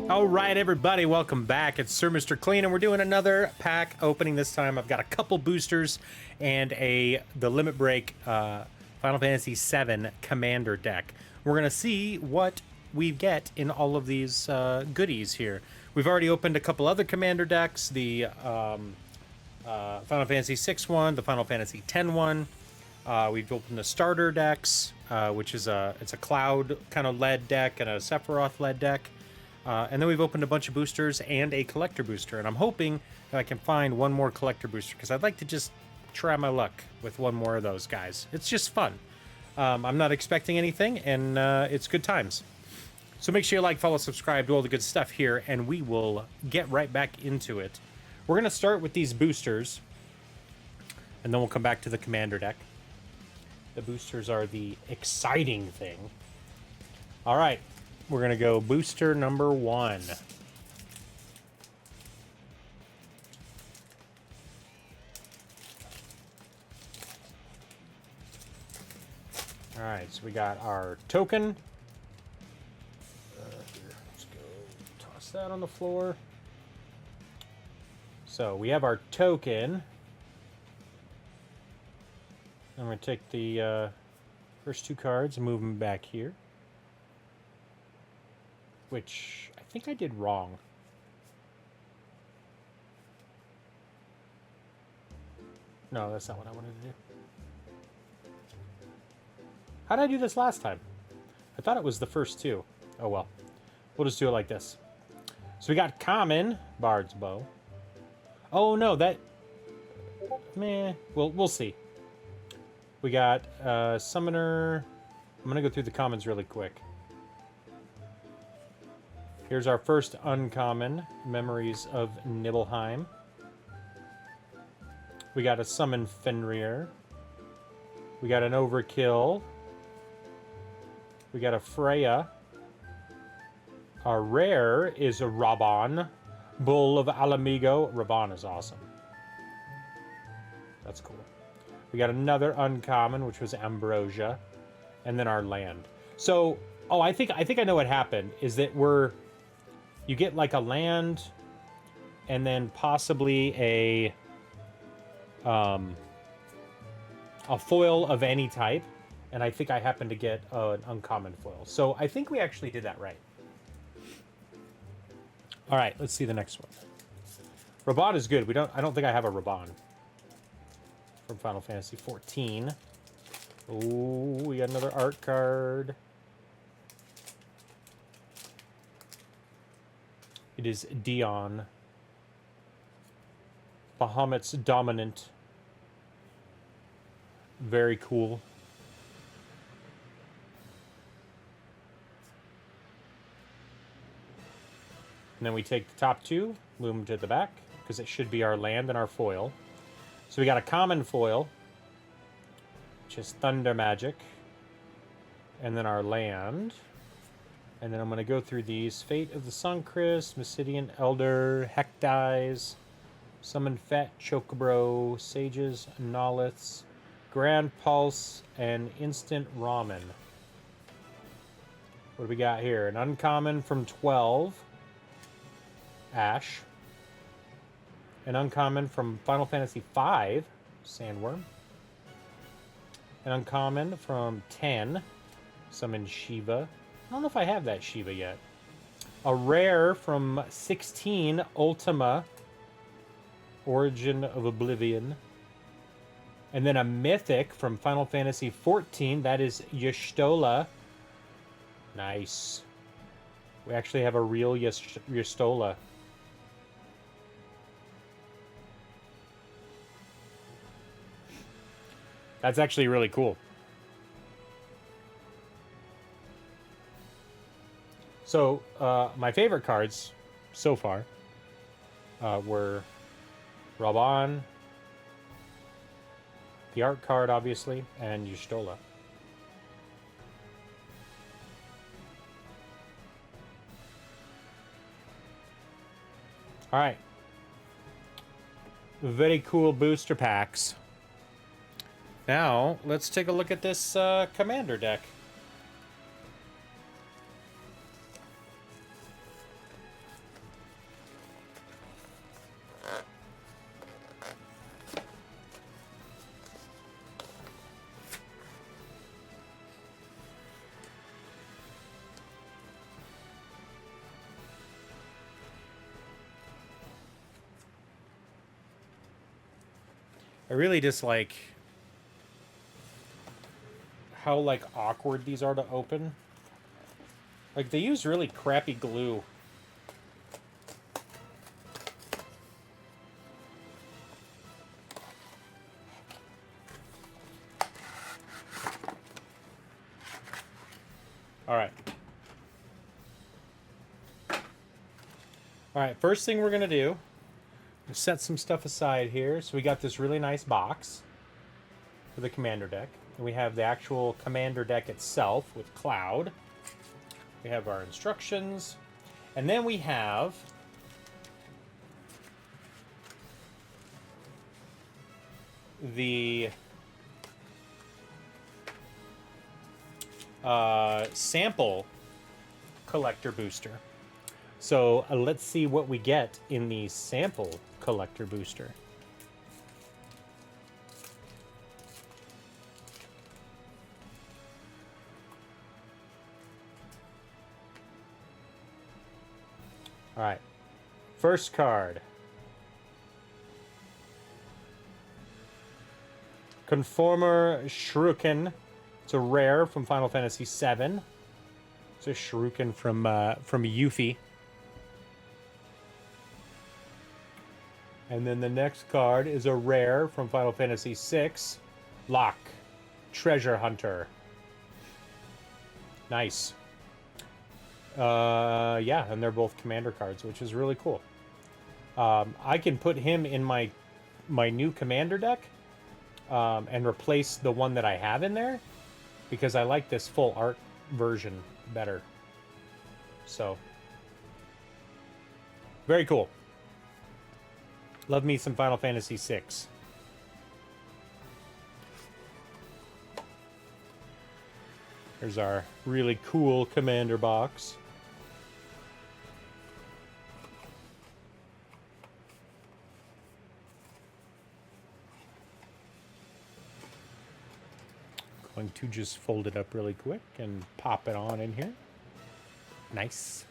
All right, everybody, welcome back. It's Sir Mr. Clean, and we're doing another pack opening this time. I've got a couple boosters and the Limit Break Final Fantasy VII Commander deck. We're going to see what we get in all of these goodies here. We've already opened a couple other Commander decks, the Final Fantasy VI one, the Final Fantasy X one. We've opened the starter decks, which is it's a Cloud kind of led deck and a Sephiroth led deck. And then we've opened a bunch of boosters and a collector booster. And I'm hoping that I can find one more collector booster because I'd like to just try my luck with one more of those guys. It's just fun. I'm not expecting anything, and it's good times. So make sure you like, follow, subscribe, do all the good stuff here, and we will get right back into it. We're going to start with these boosters, and then we'll come back to the commander deck. The boosters are the exciting thing. All right. We're going to go booster number 1. All right, so we got our token. Let's go toss that on the floor. So we have our token. I'm going to take the first 2 cards and move them back here. Which I think I did wrong. No, that's not what I wanted to do. How did I do this last time? I thought it was the first 2. Oh well. We'll just do it like this. So we got common, Bard's Bow. Oh no, that... Meh. We'll see. We got Summoner... I'm going to go through the commons really quick. Here's our first uncommon, Memories of Nibelheim. We got a Summon Fenrir. We got an Overkill. We got a Freya. Our rare is a Raban, Bull of Alamigo. Raban is awesome. That's cool. We got another uncommon, which was Ambrosia. And then our land. So, oh, I think I know what happened, is that you get like a land, and then possibly a foil of any type, and I think I happened to get an uncommon foil. So I think we actually did that right. All right, let's see the next one. Raban is good. I don't think I have a Raban from Final Fantasy XIV. Oh, we got another art card. It is Dion, Bahamut's dominant. Very cool. And then we take the top 2, move them to the back, because it should be our land and our foil. So we got a common foil, which is Thunder Magic, and then our land. And then I'm going to go through these. Fate of the Suncrest, Mysidian Elder, Hecdies, Summon Fat Chocobro, Sages, Noliths, Grand Pulse, and Instant Ramen. What do we got here? An uncommon from 12, Ash. An uncommon from Final Fantasy V, Sandworm. An uncommon from 10, Summon Shiva. I don't know if I have that Shiva yet. A rare from 16, Ultima, Origin of Oblivion. And then a mythic from Final Fantasy XIV, that is Y'shtola. Nice. We actually have a real Y'shtola. That's actually really cool. So, my favorite cards so far were Raban, the art card, obviously, and Y'shtola. All right. Very cool booster packs. Now, let's take a look at this commander deck. I really dislike how, like, awkward these are to open. Like, they use really crappy glue. All right. All right, first thing we're going to do is set some stuff aside here. So we got this really nice box for the commander deck. And we have the actual commander deck itself with Cloud. We have our instructions. And then we have the sample collector booster. So let's see what we get in the sample collector booster. All right, first card. Conformer Shuriken. It's a rare from Final Fantasy VII. It's a Shuriken from Yuffie. And then the next card is a rare from Final Fantasy VI. Locke. Treasure Hunter. Nice. Yeah, and they're both commander cards, which is really cool. I can put him in my new commander deck and replace the one that I have in there because I like this full art version better. So, very cool. Love me some Final Fantasy VI. Here's our really cool commander box. Going to just fold it up really quick and pop it on in here. Nice.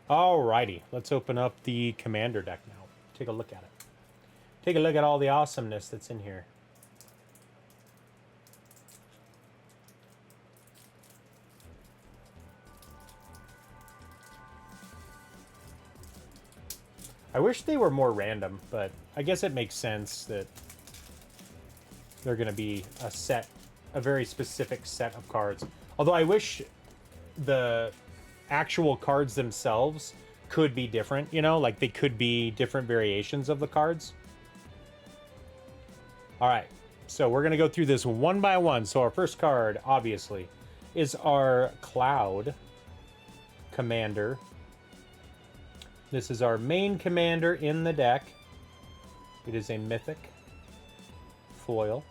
Alrighty, let's open up the commander deck now. Take a look at it. Take a look at all the awesomeness that's in here. I wish they were more random, but I guess it makes sense that they're going to be a very specific set of cards. Although I wish the actual cards themselves could be different, you know, like they could be different variations of the cards. All right, so we're going to go through this one by one. So our first card, obviously, is our Cloud Commander. This is our main commander in the deck. It is a mythic foil.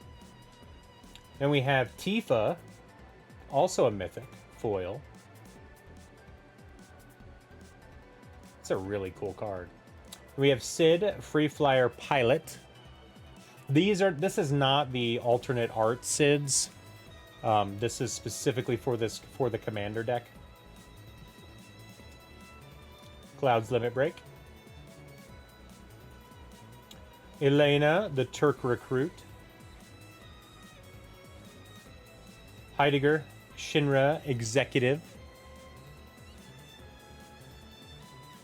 Then we have Tifa, also a mythic foil. It's a really cool card. We have Sid, Free Flyer Pilot. This is not the alternate art Sids. This is specifically for the commander deck. Cloud's Limit Break. Elena, the Turk Recruit. Heidegger, Shinra Executive.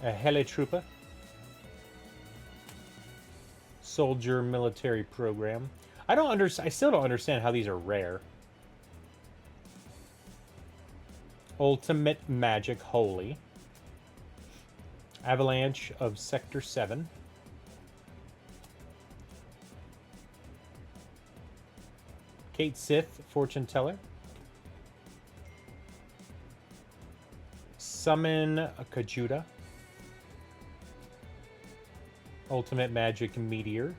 A Heletroopa. Soldier Military Program. I still don't understand how these are rare. Ultimate Magic Holy. Avalanche of Sector 7. Kate Sith, Fortune Teller. Summon Kajuda. Ultimate Magic Meteor.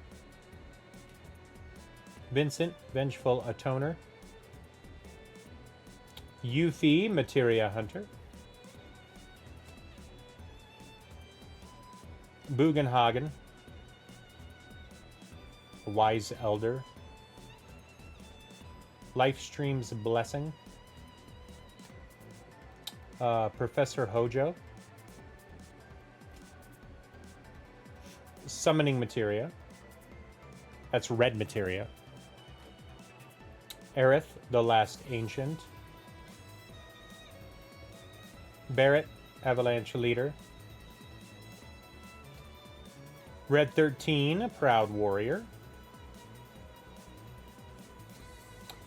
Vincent, Vengeful Atoner. Yuffie, Materia Hunter. Bugenhagen. Wise Elder. Lifestream's Blessing. Professor Hojo. Summoning Materia. That's red materia. Aerith, the last ancient. Barret, Avalanche leader. Red 13, Proud Warrior.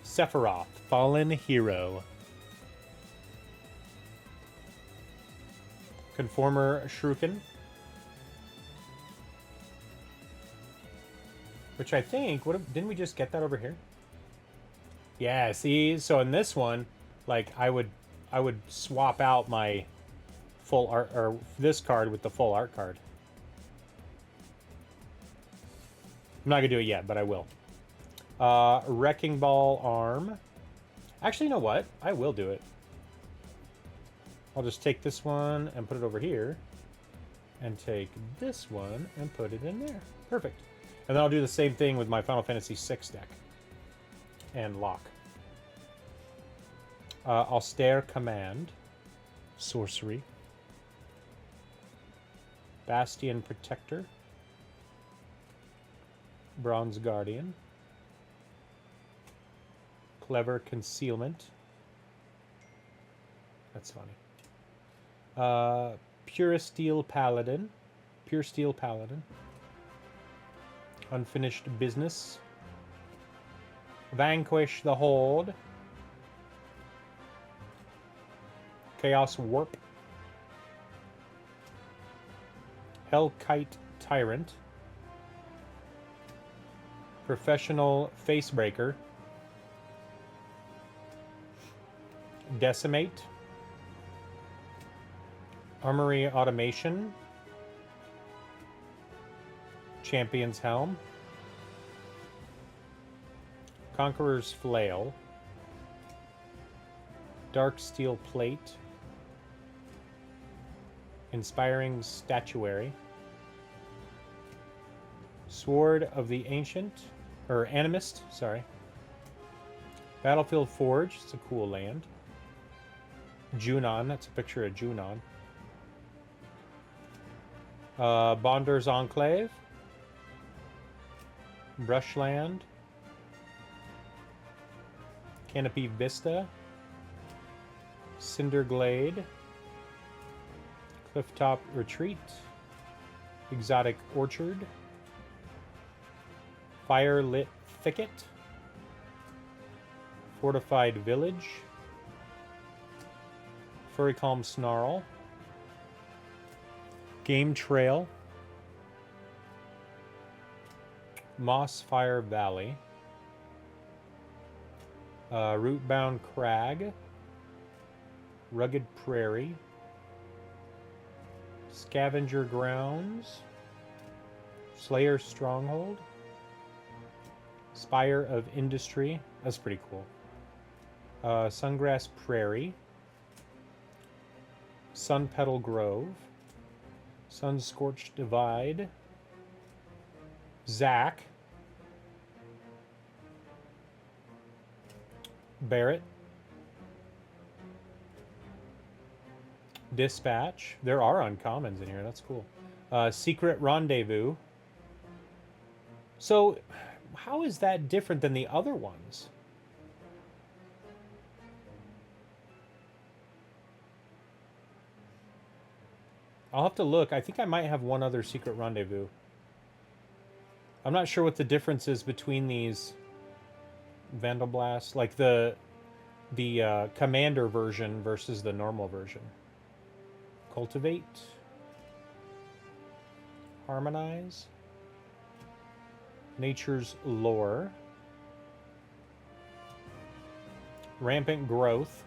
Sephiroth, Fallen Hero. Conformer Shuriken. Which I think, didn't we just get that over here? Yeah, see, so in this one, like I would swap out my full art, or this card with the full art card. I'm not gonna do it yet, but I will. Wrecking Ball arm. Actually, you know what? I will do it. I'll just take this one and put it over here. And take this one and put it in there. Perfect. And then I'll do the same thing with my Final Fantasy VI deck. And lock. Austere Command. Sorcery. Bastion Protector. Bronze Guardian. Clever Concealment. That's funny. Pure Steel Paladin. Pure Steel Paladin. Unfinished Business. Vanquish the Horde. Chaos Warp. Hellkite Tyrant. Professional Facebreaker. Decimate. Armory Automation. Champion's Helm. Conqueror's Flail. Dark Steel Plate. Inspiring Statuary. Sword of the Ancient, or Animist, sorry. Battlefield Forge, it's a cool land. Junon, that's a picture of Junon. Bonder's Enclave. Brushland. Canopy Vista. Cinderglade. Clifftop Retreat. Exotic Orchard. Firelit Thicket. Fortified Village. Furry Calm Snarl. Game Trail. Mossfire Valley. Rootbound Crag. Rugged Prairie. Scavenger Grounds. Slayer Stronghold. Spire of Industry. That's pretty cool. Sungrass Prairie. Sun Petal Grove. Sun Scorched Divide. Zack. Barret. Dispatch. There are uncommons in here. That's cool. Secret Rendezvous. So, how is that different than the other ones? I'll have to look. I think I might have one other Secret Rendezvous. I'm not sure what the difference is between these Vandal Blast, like the Commander version versus the normal version. Cultivate. Harmonize. Nature's Lore. Rampant Growth.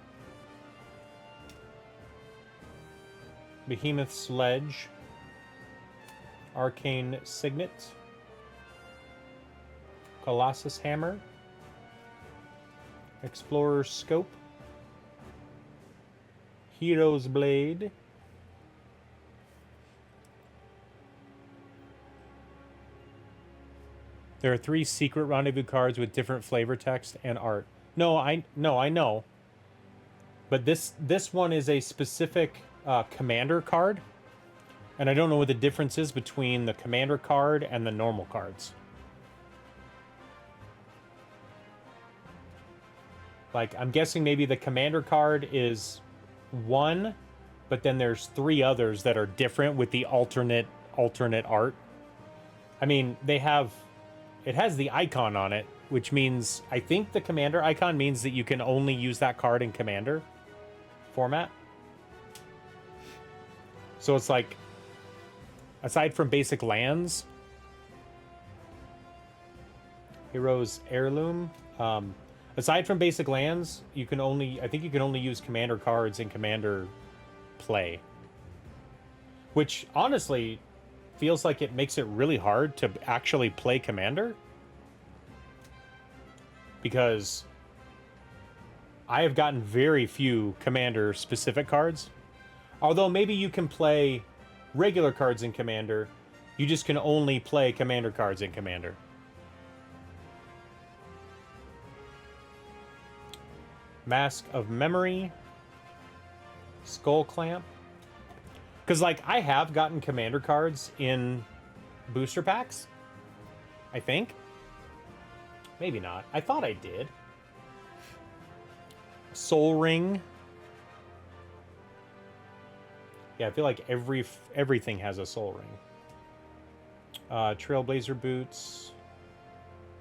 Behemoth Sledge. Arcane Signet. Colossus Hammer. Explorer's Scope. Hero's Blade. There are 3 secret rendezvous cards with different flavor text and art. No, I know. But this one is a specific commander card, and I don't know what the difference is between the commander card and the normal cards. Like, I'm guessing maybe the commander card is one, but then there's three others that are different with the alternate art. I mean, it has the icon on it, which means, I think the commander icon means that you can only use that card in commander format. So it's like, aside from basic lands, Heroes Heirloom, aside from basic lands, I think you can only use commander cards in commander play. Which, honestly, feels like it makes it really hard to actually play commander. Because I have gotten very few commander specific cards. Although maybe you can play regular cards in commander, you just can only play commander cards in commander. Mask of Memory, Skull Clamp. Because, like, I have gotten commander cards in booster packs, I think. Maybe not. I thought I did. Soul Ring. Yeah, I feel like everything has a Soul Ring. Trailblazer Boots.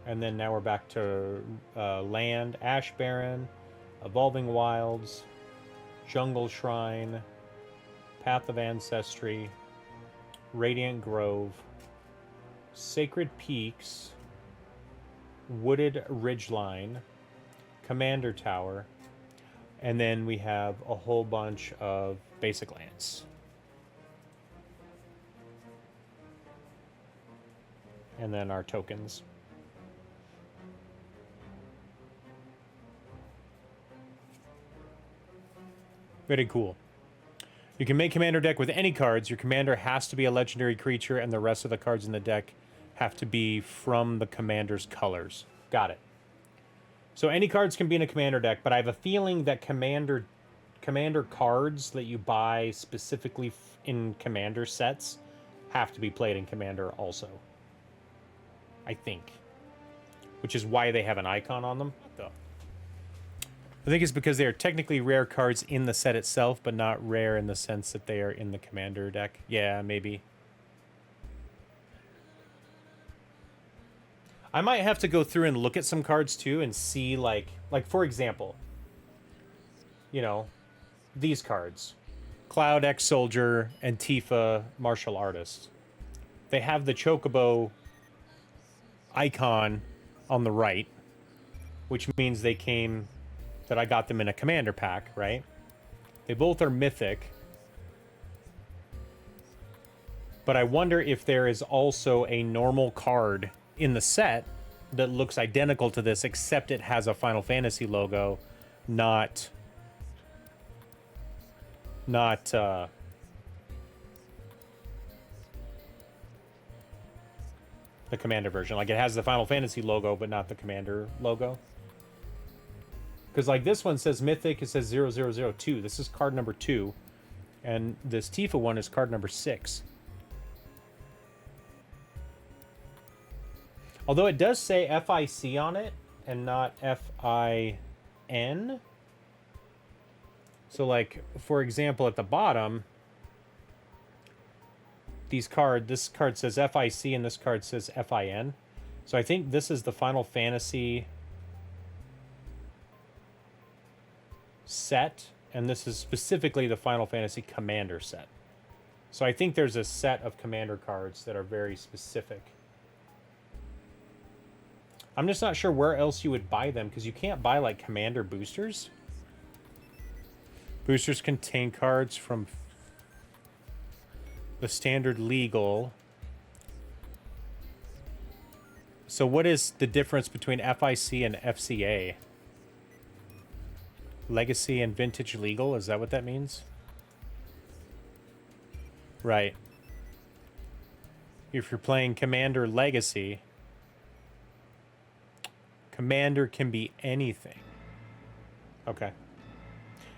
And then now we're back to Land, Ash Baron, Evolving Wilds, Jungle Shrine, Path of Ancestry, Radiant Grove, Sacred Peaks, Wooded Ridgeline, Commander Tower, and then we have a whole bunch of basic lands. And then our tokens. Very cool. You can make commander deck with any cards. Your commander has to be a legendary creature, and the rest of the cards in the deck have to be from the commander's colors. Got it. So any cards can be in a commander deck, but I have a feeling that commander cards that you buy specifically in commander sets have to be played in commander also. I think. Which is why they have an icon on them. I think it's because they are technically rare cards in the set itself, but not rare in the sense that they are in the commander deck. Yeah, maybe. I might have to go through and look at some cards too and see, like for example, you know, these cards. Cloud X Soldier and Tifa Martial Artist. They have the Chocobo icon on the right, which means they came... that I got them in a commander pack, right? They both are mythic. But I wonder if there is also a normal card in the set that looks identical to this, except it has a Final Fantasy logo, not the commander version. Like, it has the Final Fantasy logo, but not the commander logo. Because, like, this one says Mythic, it says 0002. This is card number 2. And this Tifa one is card number 6. Although it does say FIC on it, and not FIN. So, like, for example, at the bottom, this card says FIC, and this card says FIN. So I think this is the Final Fantasy... set, and this is specifically the Final Fantasy Commander set. So I think there's a set of commander cards that are very specific. I'm just not sure where else you would buy them, because you can't buy, like, commander boosters. Boosters contain cards from the standard legal. So what is the difference between FIC and FCA? Legacy and Vintage Legal? Is that what that means? Right. If you're playing Commander Legacy, Commander can be anything. Okay.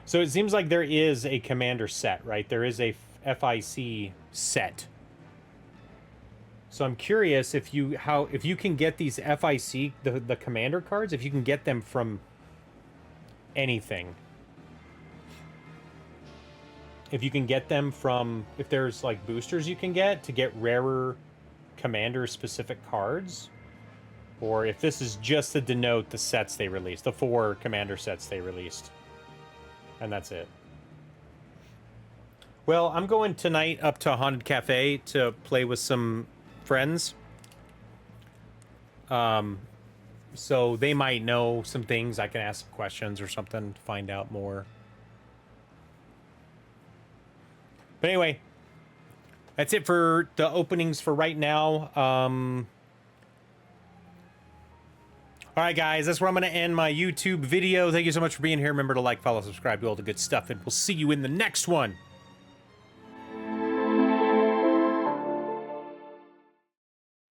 So it seems like there is a Commander set, right? There is a FIC set. So I'm curious if you can get these FIC, the Commander cards, if you can get them from anything. If you can get them from, if there's like boosters you can get to get rarer commander specific cards, or if this is just to denote the sets they released, the 4 commander sets they released, and that's it. Well, I'm going tonight up to Haunted Cafe to play with some friends. So they might know some things. I can ask some questions or something to find out more. But anyway, that's it for the openings for right now. All right, guys, that's where I'm going to end my YouTube video. Thank you so much for being here. Remember to like, follow, subscribe, do all the good stuff, and we'll see you in the next one.